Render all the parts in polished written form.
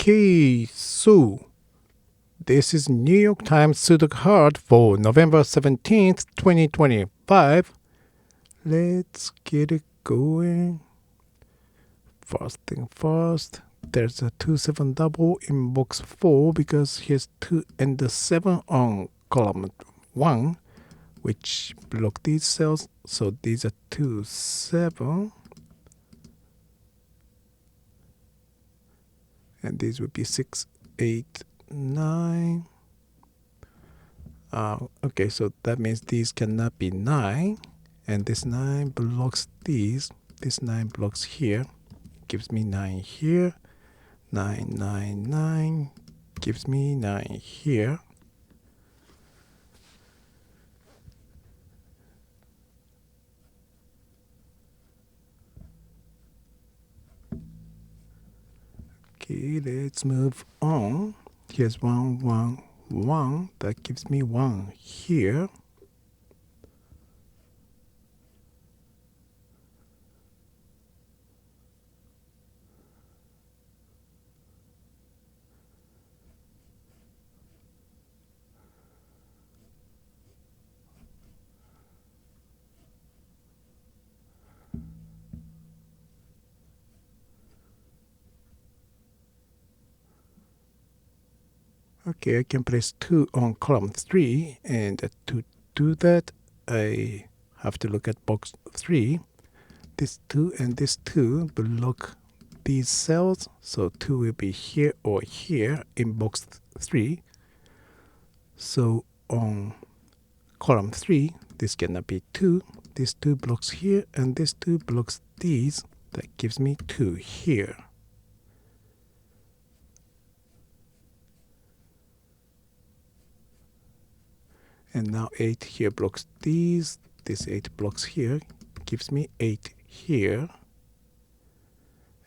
Okay, so this is New York Times Sudoku Hard for November 17th, 2025. Let's get it going. First thing first, there's a 2-7 double in box 4 because here's 2 and the 7 on column 1, which block these cells. So these are 2, 7. And these would be 6, 8, 9. Okay, so that means these cannot be 9. And this 9 blocks these. This 9 blocks here. Gives me 9 here. 9, 9, 9. Gives me 9 here. Okay, let's move on. Here's 1, 1, 1. That gives me 1 here. Okay, I can place 2 on column 3, and to do that, I have to look at box 3. This 2 and this 2 block these cells, so 2 will be here or here in box 3. So on column 3, this cannot be 2. This 2 blocks here, and this 2 blocks these. That gives me 2 here. And now 8 here blocks these. This 8 blocks here. Gives me 8 here.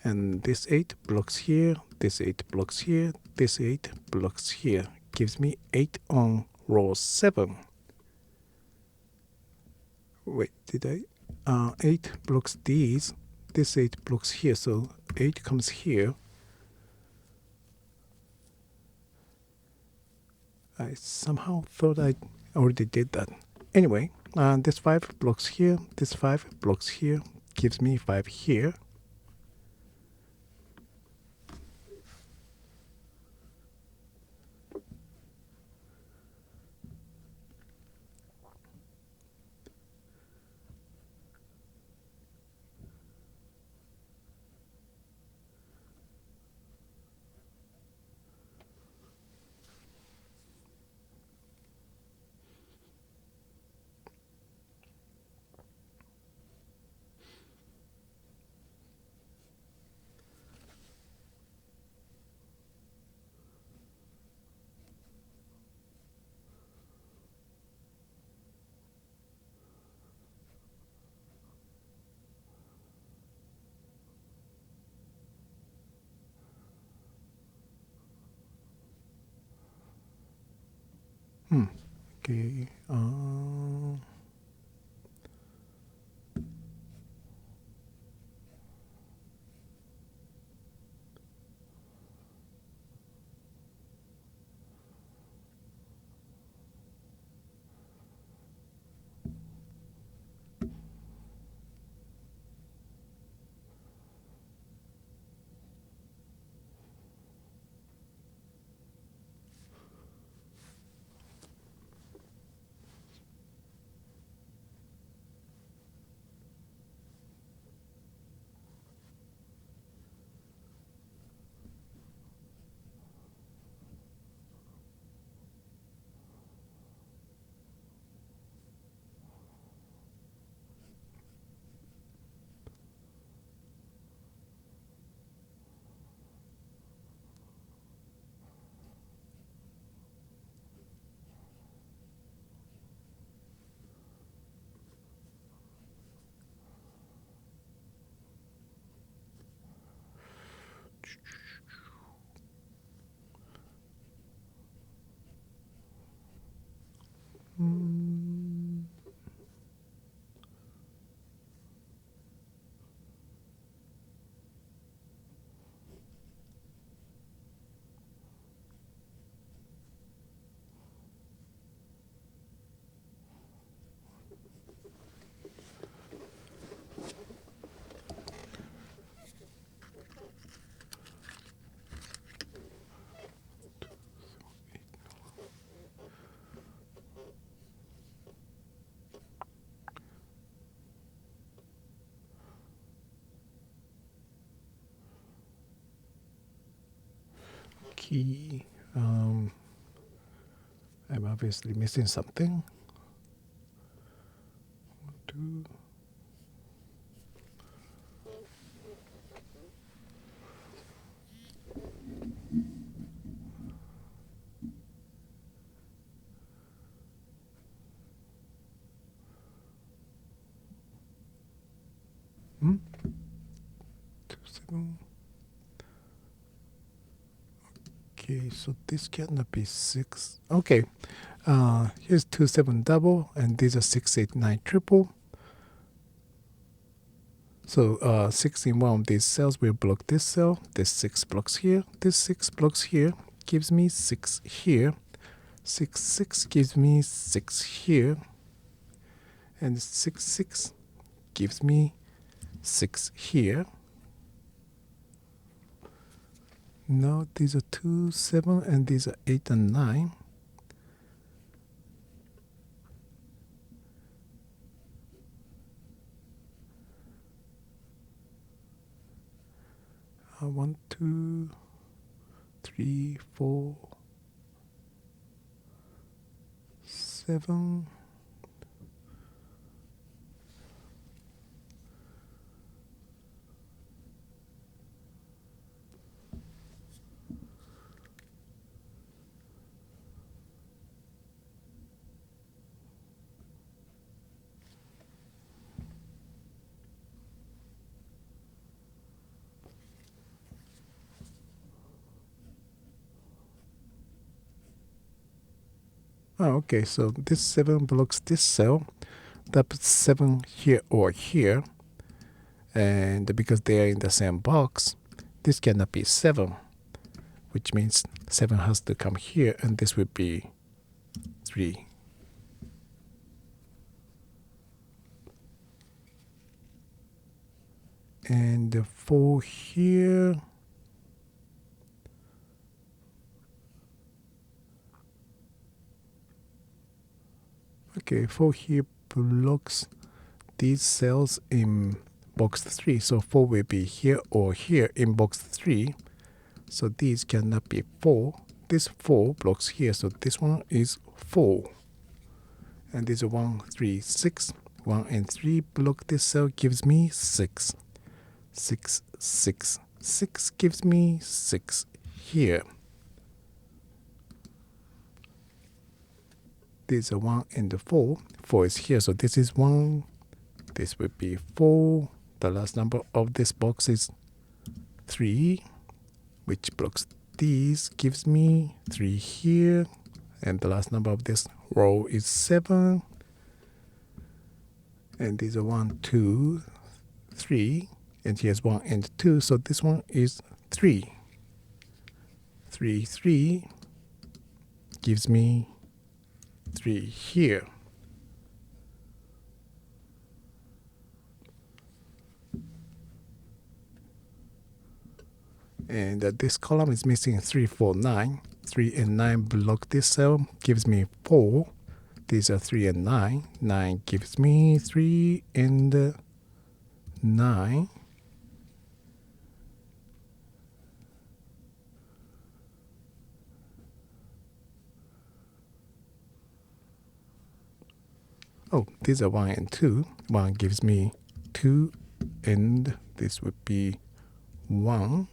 And this 8 blocks here. This 8 blocks here. This 8 blocks here. Gives me 8 on row 7. Wait, did I? 8 blocks these. This 8 blocks here. So 8 comes here. I somehow thought I already did that. Anyway, this 5 blocks here, this 5 blocks here, gives me 5 here. Okay. T. I'm obviously missing something. 2. Hmm? 2, 7. Okay, so this cannot be 6. Okay, here's 2, 7 double, and these are 6, 8, 9 triple. So 6 in one of these cells will block this cell. This 6 blocks here. This 6 blocks here. Gives me 6 here. 6, 6 gives me 6 here. And 6, 6 gives me 6 here. Now these are 2, 7, and these are 8 and 9. One, 2, 3, 4, 7. Oh, okay, so this 7 blocks this cell. That's 7 here or here. And because they are in the same box, this cannot be 7, which means 7 has to come here, and this would be 3. And the 4 here. Okay, 4 here blocks these cells in box 3. So 4 will be here or here in box 3. So these cannot be 4. This 4 blocks here, so this one is 4. And these are 1, 3, 6. 1 and 3 block this cell, gives me 6. 6, 6, 6 gives me 6 here. These are 1 and the 4. 4 is here, so this is 1. This would be 4. The last number of this box is 3, which blocks these, gives me 3 here. And the last number of this row is 7. And these are 1, 2, 3. And here's 1 and 2, so this one is 3. 3, 3 gives me 3 here. And this column is missing 3, 4, 9. 3 and 9 block this cell, gives me 4. These are 3 and 9. 9 gives me 3 and 9. Oh, these are 1 and 2. 1 gives me 2, and this would be 1.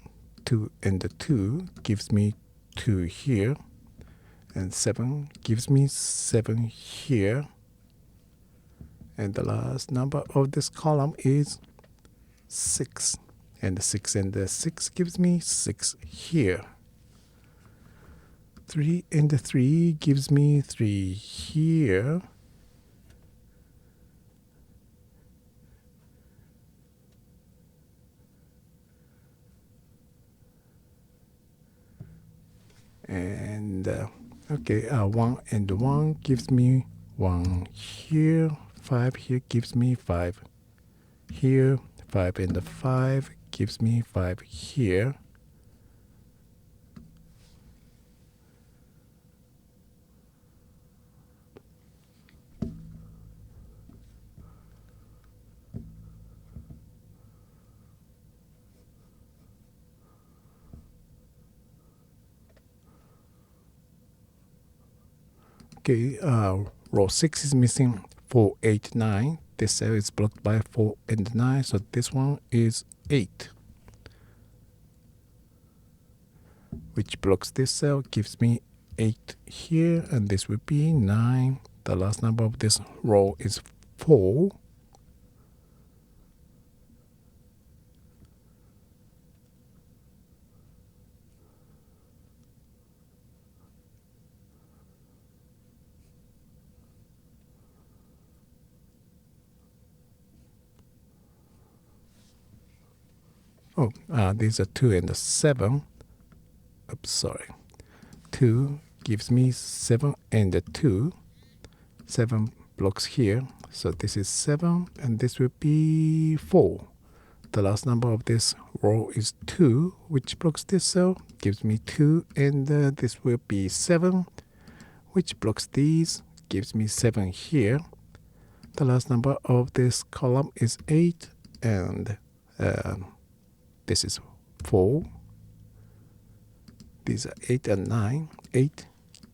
2 and 2 gives me 2 here. And 7 gives me 7 here. And the last number of this column is 6. And 6 and 6 gives me 6 here. 3 and 3 gives me 3 here. And okay, 1 and 1 gives me 1 here. 5 here gives me 5 here. 5 and 5 gives me 5 here. Okay, row 6 is missing 4, 8, 9. This cell is blocked by 4 and 9, so this one is 8. Which blocks this cell, gives me 8 here, and this will be 9. The last number of this row is 4. These are 2 and 7. Oops, sorry. 2 gives me 7 and 2. 7 blocks here. So this is 7, and this will be 4. The last number of this row is 2, which blocks this cell, gives me 2, and this will be 7, which blocks these, gives me 7 here. The last number of this column is 8, and this is 4. These are 8 and 9. 8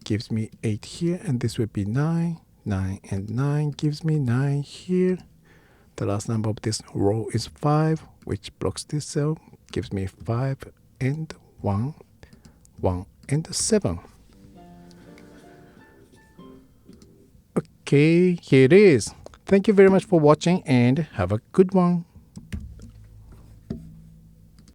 gives me 8 here, and this will be 9. 9 and 9 gives me 9 here. The last number of this row is 5, which blocks this cell, gives me 5 and 1, 1 and 7. Okay, here it is. Thank you very much for watching and have a good one.